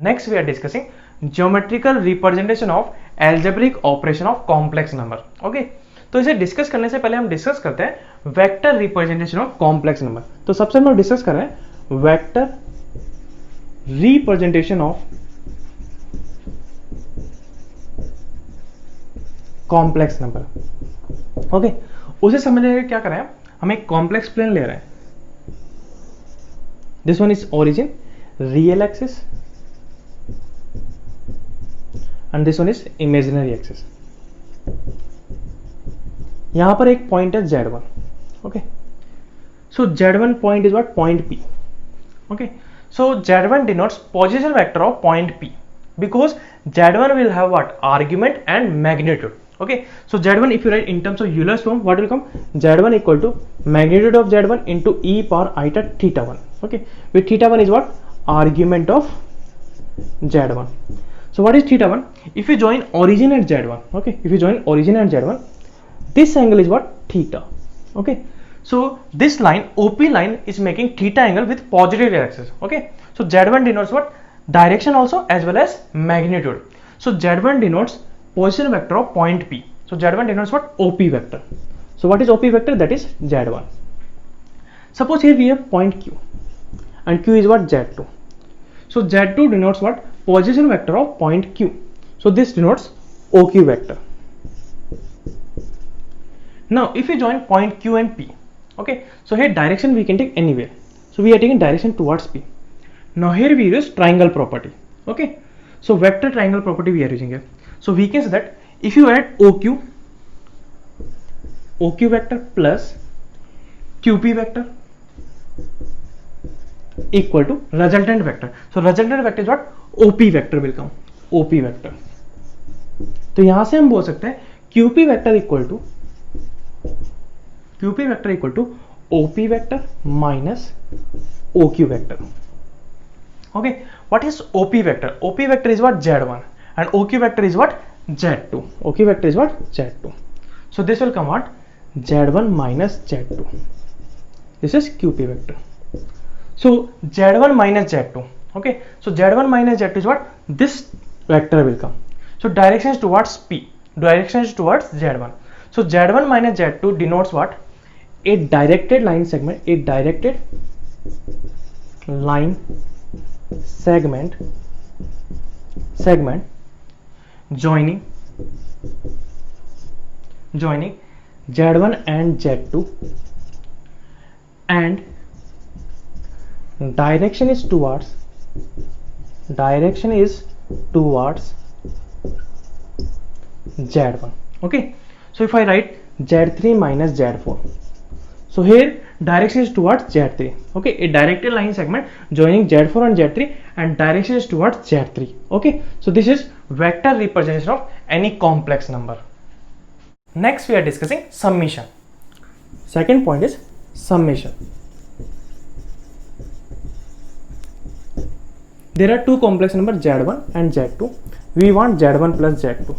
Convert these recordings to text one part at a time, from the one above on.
Next we are discussing geometrical representation of algebraic operation of complex number. Okay, तो इसे discuss करने से पहले हम डिस्कस करते हैं vector representation of complex number. तो सबसे हम डिस्कस कर रहे हैं vector representation of complex number. Okay, उसे समझने के क्या कर रहे हैं, हम एक कॉम्प्लेक्स प्लेन ले रहे हैं. This one is origin, real axis, and this one is imaginary axis. यहां पर एक पॉइंट है Z1. Okay, so Z1 point is what, point P. Okay, so Z1 denotes position vector of point P because Z1 will have what, argument and magnitude. Okay, so Z1 if you write in terms of Euler's form, what will come, Z1 equal to magnitude of Z1 into e power iota theta 1. Okay, with theta 1 is what, argument of Z1. So what is theta 1? If you join origin at Z1, okay, if you join origin at Z1, this angle is what, theta. Okay, so this line, OP line, is making theta angle with positive axis. Okay, so Z1 denotes what, direction also as well as magnitude. So Z1 denotes position vector of point P. So Z1 denotes what, OP vector. So what is OP vector? That is Z1. Suppose here we have point Q and Q is what, Z2. So Z2 denotes what, position vector of point Q. So this denotes OQ vector. Now if you join point Q and P, okay, so here direction we can take anywhere. So we are taking direction towards P. Now here we use triangle property. Okay, so vector triangle property we are using here. So we can say that if you add OQ vector plus QP vector equal to resultant vector. So resultant vector is what, OP vector will come, OP vector. तो यहां से हम बोल सकते हैं QP vector equal to OP vector minus OQ vector. Okay, what is OP vector? OP vector is what, Z1, and OQ vector is what, Z2. OQ vector is what, Z2. So this will come what, Z1 minus Z2. This is QP vector. So Z1 minus Z2. Okay, so Z1 minus Z2 is what, this vector will come. So direction is towards P, direction is towards Z1. So Z1 minus Z2 denotes what, a directed line segment, a directed line segment joining Z1 and Z2, and direction is towards Z1. Okay, so if I write Z3 minus Z4, so here direction is towards Z3. Okay, a directed line segment joining Z4 and Z3, and direction is towards Z3. Okay, so this is vector representation of any complex number. Next we are discussing summation. Second point is summation. There are two complex numbers Z1 and Z2. We want Z1 plus Z2.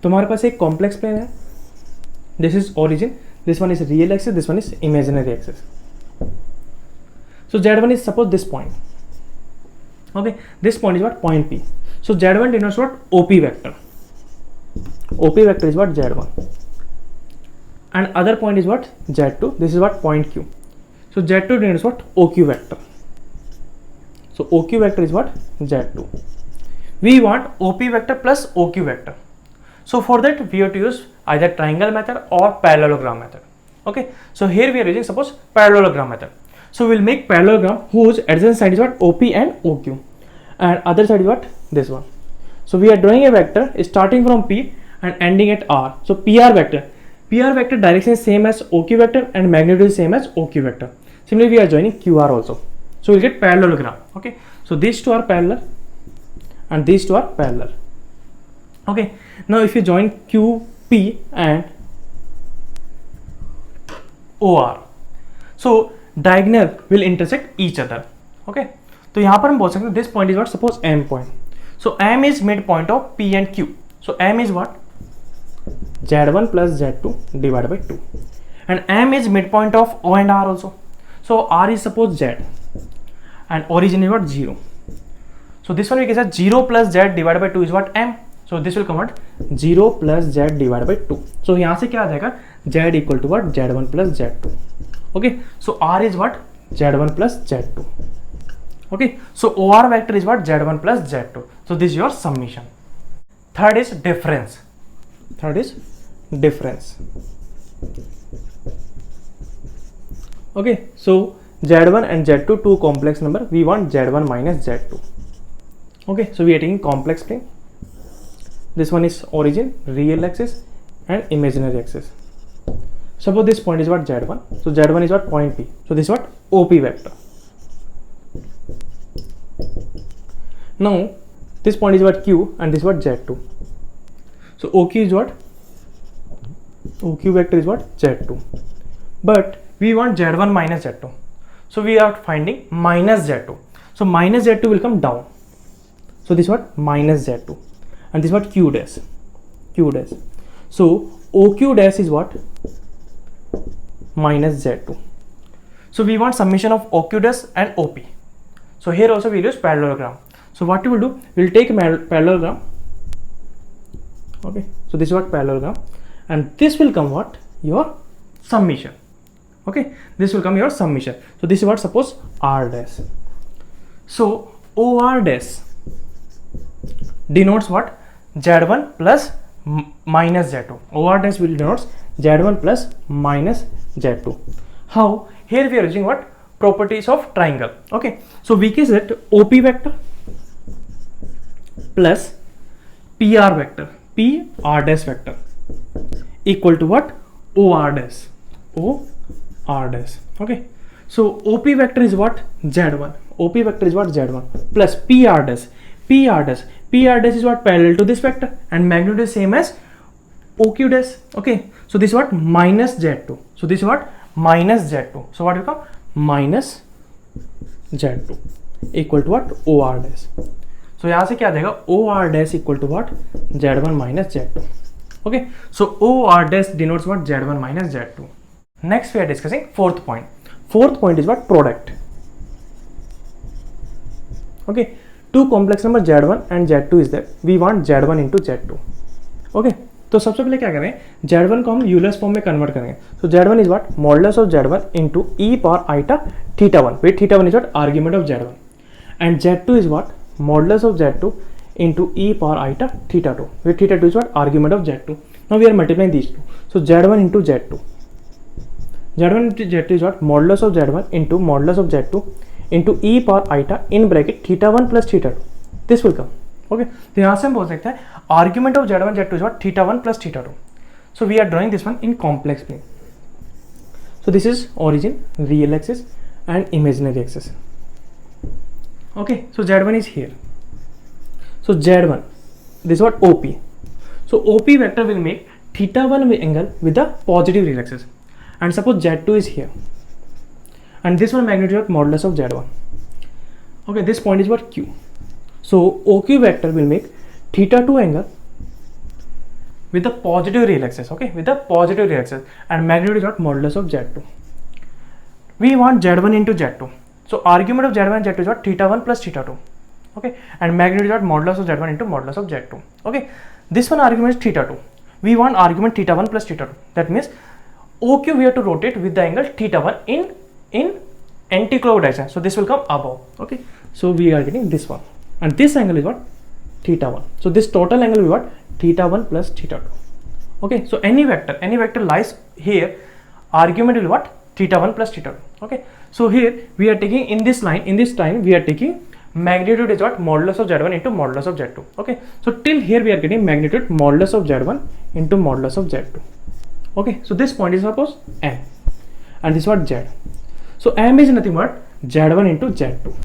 तो हमारे पास एक complex plane है. This is origin, this one is real axis, this one is imaginary axis. So Z1 is suppose this point. Okay, this point is what, point P. So Z1 denotes what, OP vector. OP vector is what, Z1, and other point is what, Z2. This is what, point Q. So Z2 denotes what, OQ vector. So OQ vector is what, Z2. We want OP vector plus OQ vector. So for that we have to use either triangle method or parallelogram method. Okay, so here we are using suppose parallelogram method. So we'll make parallelogram whose adjacent side is what, OP and OQ, and other side is what, this one. So we are drawing a vector starting from P and ending at R. So PR vector direction is same as OQ vector and magnitude is same as OQ vector. Similarly we are joining QR also. So we'll get parallelogram. Okay, so these two are parallel and these two are parallel. Okay, now if you join QP and OR, so diagonal will intersect each other. Okay, तो यहाँ पर हम बोल सकते हैं this point is what, suppose M point. So M is midpoint of P and Q. So M is what, Z1 plus Z2 divided by 2, and M is midpoint of O and R also. So R is suppose Z and origin is what 0. So this one we can say 0 plus Z divided by 2 is what M. So this will come out 0 plus Z divided by 2. So यहाँ से क्या आ जाएगा Z equal to what Z1 plus Z2. Okay, so R is what Z1 plus Z2. Okay, so OR vector is what Z1 plus Z2. So this is your summation. Third is difference. Third is difference. Okay, so Z1 and Z2 two complex number. We want Z1 minus Z2. Okay, so we are taking complex plane. This one is origin, real axis and imaginary axis. Suppose this point is what Z1. So Z1 is what point P. So this is what OP vector. Now this point is what Q and this is what Z2. So OQ is what? OQ vector is what? Z2. But we want Z1 minus Z2. So we are finding minus Z2. So minus Z2 will come down. So this is what? Minus Z2. And this is what? Q dash. Q dash. So OQ dash is what? Minus Z2. So we want summation of OQ dash and OP. So here also we will use parallelogram. So what we will do? We will take a parallelogram. Okay. So this is what parallelogram. And this will come what? Your summation. Okay. This will come your summation. So this is what? Suppose R dash. So OR dash denotes what? Z1 plus minus Z2. OR dash will denotes Z1 plus minus Z2. How? Here we are using what? Properties of triangle. Okay. So we can set OP vector plus PR vector, PR dash vector equal to what? OR dash. OR dash. Okay. So OP vector is what? Z1. OP vector is what? Z1 plus PR dash. PR dash. PR dash is what? Parallel to this vector and magnitude is same as OQ dash. Okay. So this is what? Minus Z2. So this is what? Minus Z2. So what will come? Minus Z2 equal to what? OR dash. So यहाँ से क्या देगा? OR dash equal to what? Z1 minus Z2. Okay. So OR dash denotes what? Z1 minus Z2. Next we are discussing fourth point. Fourth point is what? Product. Okay. Two complex number Z1 and Z2 is there. We want Z1 into Z2. Okay. तो सबसे पहले क्या करें? Z1 को हम Euler's form में convert करेंगे. So Z1 is what? Modulus of Z1 into e power iota theta 1. Where theta 1 is what? Argument of Z1. And Z2 is what? Modulus of Z2 into e power iota theta 2. Where theta 2 is what? Argument of Z2. Now we are multiplying these two. So Z1 into Z2. Z1 into Z2 is what? Modulus of Z1 into modulus of Z2 into e power iota in bracket theta 1 plus theta 2. This will come. Okay. तो यहाँ से हम बोल सकते हैं argument of Z1 Z2 is what? Theta 1 plus theta 2. So we are drawing this one in complex plane. So this is origin, real axis and imaginary axis. Okay. So Z1 is here. So Z1, this is what? OP. So OP vector will make theta 1 angle with the positive real axis. And suppose Z2 is here. And this one magnitude of modulus of Z1. Okay. This point is what? Q. So OQ vector will make theta 2 angle with the positive real axis. Okay, with the positive real axis and magnitude is what? Modulus of Z2. We want Z1 into Z2. So argument of Z1 and Z2 is what? Theta 1 plus theta 2. Okay, and magnitude is what? Modulus of Z1 into modulus of Z2. Okay, this one argument is theta 2. We want argument theta 1 plus theta 2. That means OQ we have to rotate with the angle theta 1 in anti-clockwise direction. So this will come above. Okay, so we are getting this one. And this angle is what? Theta 1. So this total angle will be what? Theta 1 plus theta 2. Okay. So any vector lies here. Argument will be what? Theta 1 plus theta 2. Okay. So here we are taking in this line we are taking magnitude is what? Modulus of Z1 into modulus of Z2. Okay. So till here we are getting magnitude modulus of Z1 into modulus of Z2. Okay. So this point is suppose M. And this is what? Z. So M is nothing but Z1 into Z2.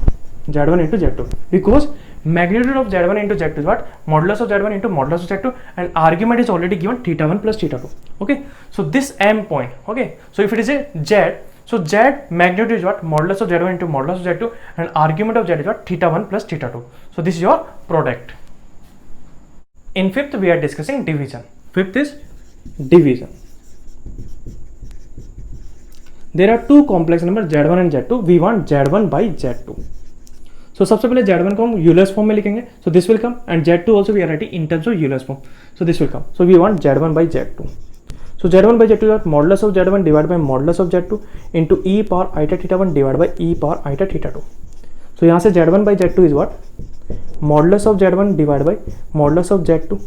Z1 into Z2 because magnitude of Z1 into Z2 is what? Modulus of Z1 into modulus of Z2 and argument is already given theta 1 plus theta 2. Okay. So this M point. Okay. So if it is a Z, so Z magnitude is what? Modulus of Z1 into modulus of Z2 and argument of Z is what? Theta 1 plus theta 2. So this is your product. In fifth we are discussing division. Fifth is division. there are two complex numbers z1 and z2, we want z1 by z2. So सबसे पहले z1 को हम Euler's form में लिखेंगे, so this will come, and z2 also we are writing in terms of Euler's form, so this will come. So we want z1 by z2. So z1 by z2 is modulus of z1 divided by modulus of z2 into e power iota theta 1 divided by e power iota theta 2. So यहाँ से z1 by z2 is what? Modulus of z1 divided by modulus of z2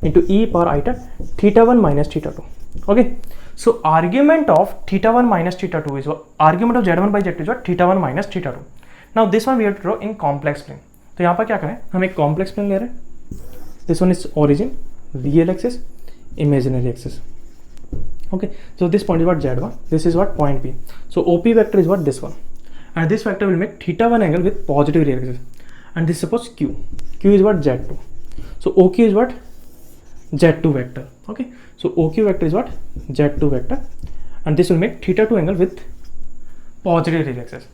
into e power iota theta 1 minus theta 2. Okay. So argument of theta 1 minus theta 2 is what? Argument of z1 by z2 is what? Theta 1 minus theta 2. Now this one we have to draw in complex plane. तो यहाँ पर क्या करें, हम एक complex plane ले रहे हैं. This one is origin, real axis, imaginary axis. Okay, so this point is what? Z1. This is what? Point P. So OP vector is what? This one. And this vector will make theta 1 angle with positive real axis. And this suppose Q. Q is what? Z2. So OQ is what? Z2 vector. Okay, so OQ vector is what? Z2 vector. And this will make theta 2 angle with positive real axis.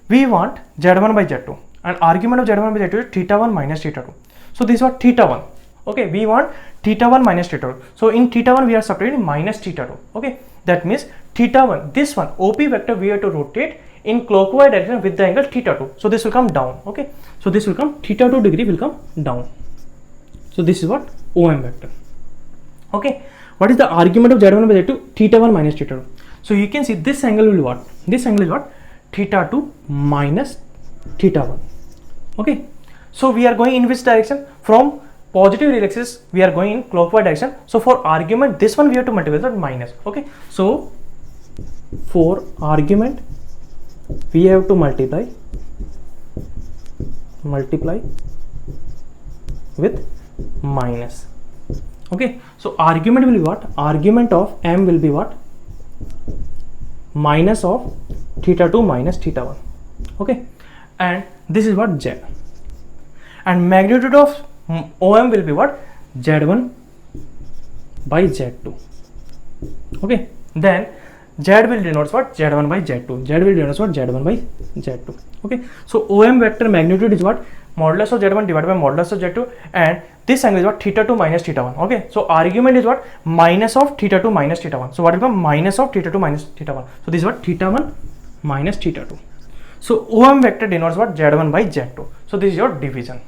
We want z1 by z2, and argument of z1 by z2 is theta 1 minus theta 2. So this is what? Theta 1. Okay, we want theta 1 minus theta 2. So in theta 1 we are subtracting minus theta 2. Okay, that means theta 1, this one OP vector we have to rotate in clockwise direction with the angle theta 2. So this will come down. Okay, so this will come theta 2 degree will come down. So this is what? OM vector. Okay, what is the argument of z1 by z2? Theta 1 minus theta 2. So you can see this angle will be what? This angle is what? Theta 2 minus theta 1. Okay, so we are going in which direction? From positive real axis we are going in clockwise direction. So for argument this one we have to multiply with minus. Okay, so for argument we have to multiply with minus. Okay, so argument will be what? Argument of m will be what? Minus of theta 2 minus theta 1. Okay, and this is what? Z. And magnitude of OM will be what? Z1 by Z2. Okay, then Z will denote what? Z1 by Z2. Z will denote what? Z1 by Z2. Okay, so OM vector magnitude is what? Modulus of Z1 divided by modulus of Z2, and this angle is what? Theta 2 minus theta 1. Okay, so argument is what? Minus of theta 2 minus theta 1. So what will become? Minus of theta 2 minus theta 1. So this is what? Theta 1 minus theta 2. So OM vector denotes what? Z1 by Z2. So this is your division.